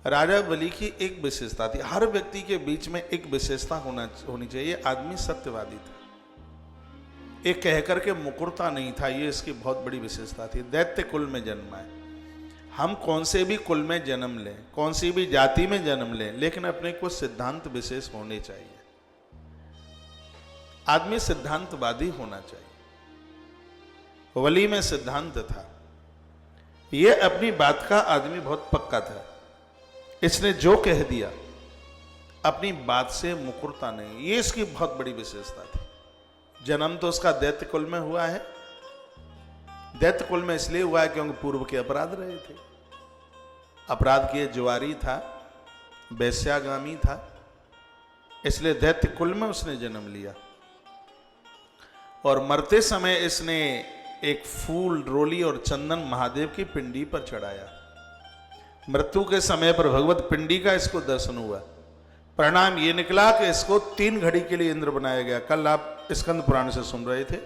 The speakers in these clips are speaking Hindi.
राजा बलि की एक विशेषता थी, हर व्यक्ति के बीच में एक विशेषता होनी चाहिए। आदमी सत्यवादी था, एक कहकर के मुकुरता नहीं था, ये इसकी बहुत बड़ी विशेषता थी। दैत्य कुल में जन्मा है। हम कौन से भी कुल में जन्म लें, कौन सी भी जाति में जन्म लें, लेकिन अपने कुछ सिद्धांत विशेष होने चाहिए। आदमी सिद्धांतवादी होना चाहिए। बलि में सिद्धांत था, ये अपनी बात का आदमी बहुत पक्का था। इसने जो कह दिया अपनी बात से मुकुरता नहीं, ये इसकी बहुत बड़ी विशेषता थी। जन्म तो उसका दैत्य कुल में हुआ है। दैत्य कुल में इसलिए हुआ है क्योंकि पूर्व के अपराध रहे थे। अपराध किए जुआरी था, वैश्यागामी था, इसलिए दैत्य कुल में उसने जन्म लिया। और मरते समय इसने एक फूल, रोली और चंदन महादेव की पिंडी पर चढ़ाया। मृत्यु के समय पर भगवत पिंडी का इसको दर्शन हुआ। परिणाम ये निकला कि इसको 3 घड़ी के लिए इंद्र बनाया गया। कल आप स्कंद पुराण से सुन रहे थे।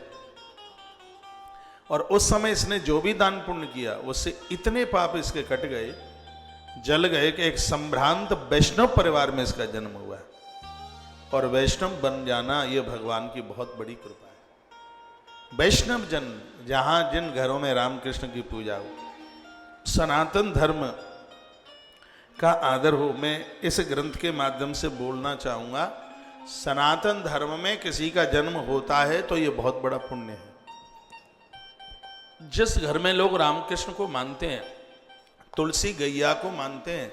और उस समय इसने जो भी दान पुण्य किया उससे इतने पाप इसके कट गए, जल गए, कि एक संभ्रांत वैष्णव परिवार में इसका जन्म हुआ। और वैष्णव बन जाना यह भगवान की बहुत बड़ी कृपा है। वैष्णव जन, जहां जिन घरों में रामकृष्ण की पूजा हो, सनातन धर्म का आदर हो। मैं इस ग्रंथ के माध्यम से बोलना चाहूंगा, सनातन धर्म में किसी का जन्म होता है तो यह बहुत बड़ा पुण्य है। जिस घर में लोग रामकृष्ण को मानते हैं, तुलसी गैया को मानते हैं,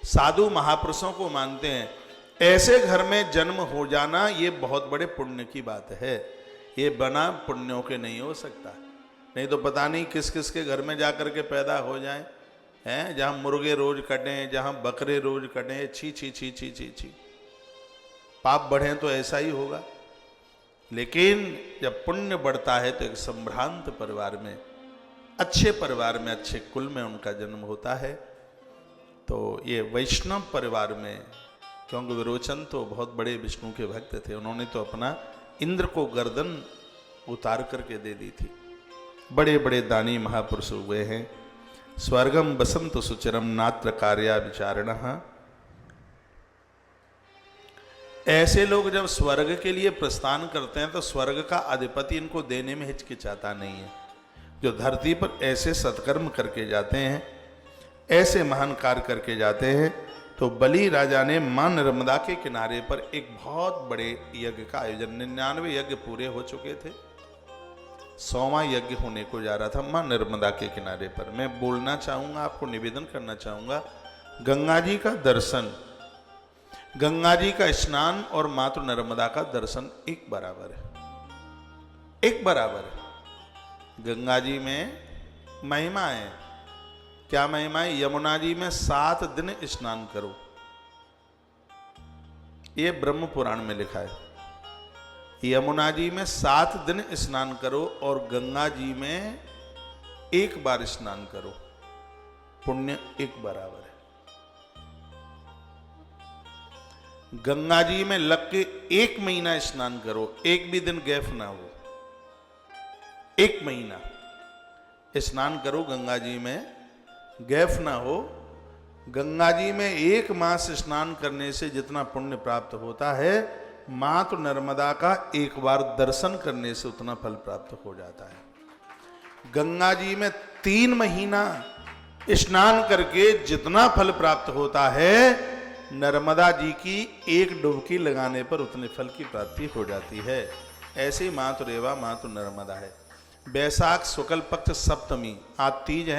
साधु महापुरुषों को मानते हैं, ऐसे घर में जन्म हो जाना ये बहुत बड़े पुण्य की बात है। ये बना पुण्यों के नहीं हो सकता। नहीं तो पता नहीं किस किस के घर में जाकर के पैदा हो जाए हैं, जहां मुर्गे रोज कटें, जहां बकरे रोज कटें। छी छी छी छी छी छी, पाप बढ़े तो ऐसा ही होगा। लेकिन जब पुण्य बढ़ता है तो एक संभ्रांत परिवार में, अच्छे परिवार में, अच्छे कुल में उनका जन्म होता है। तो ये वैष्णव परिवार में, क्योंकि विरोचन तो बहुत बड़े विष्णु के भक्त थे, उन्होंने तो अपना इंद्र को गर्दन उतार करके दे दी थी। बड़े बड़े दानी महापुरुष हुए हैं। स्वर्गम बसंत सुचिरम नात्र कार्या विचारणः। ऐसे लोग जब स्वर्ग के लिए प्रस्थान करते हैं तो स्वर्ग का अधिपति इनको देने में हिचकिचाता नहीं है। जो धरती पर ऐसे सत्कर्म करके जाते हैं, ऐसे महान कार्य करके जाते हैं। तो बलि राजा ने मां नर्मदा के किनारे पर एक बहुत बड़े यज्ञ का आयोजन, 99 यज्ञ पूरे हो चुके थे, 100वां यज्ञ होने को जा रहा था मां नर्मदा के किनारे पर। मैं बोलना चाहूंगा, आपको निवेदन करना चाहूंगा, गंगा जी का दर्शन, गंगा जी का स्नान और मातृ नर्मदा का दर्शन एक बराबर है, एक बराबर है। गंगा जी में महिमा है। क्या महिमा है? यमुना जी में 7 दिन स्नान करो, ये ब्रह्म पुराण में लिखा है। यमुना जी में 7 दिन स्नान करो और गंगा जी में 1 बार स्नान करो, पुण्य एक बराबर है। गंगा जी में लग के 1 महीना स्नान करो, एक भी दिन गैप ना हो, 1 महीना स्नान करो गंगा जी में, गैप ना हो। गंगा जी में 1 मास स्नान करने से जितना पुण्य प्राप्त होता है, मातृ नर्मदा का 1 बार दर्शन करने से उतना फल प्राप्त हो जाता है। गंगा जी में 3 महीना स्नान करके जितना फल प्राप्त होता है, नर्मदा जी की 1 डुबकी लगाने पर उतने फल की प्राप्ति हो जाती है। ऐसे ही मातृ रेवा मातृ नर्मदा है। वैशाख शुक्ल पक्ष सप्तमी, आज तीज है।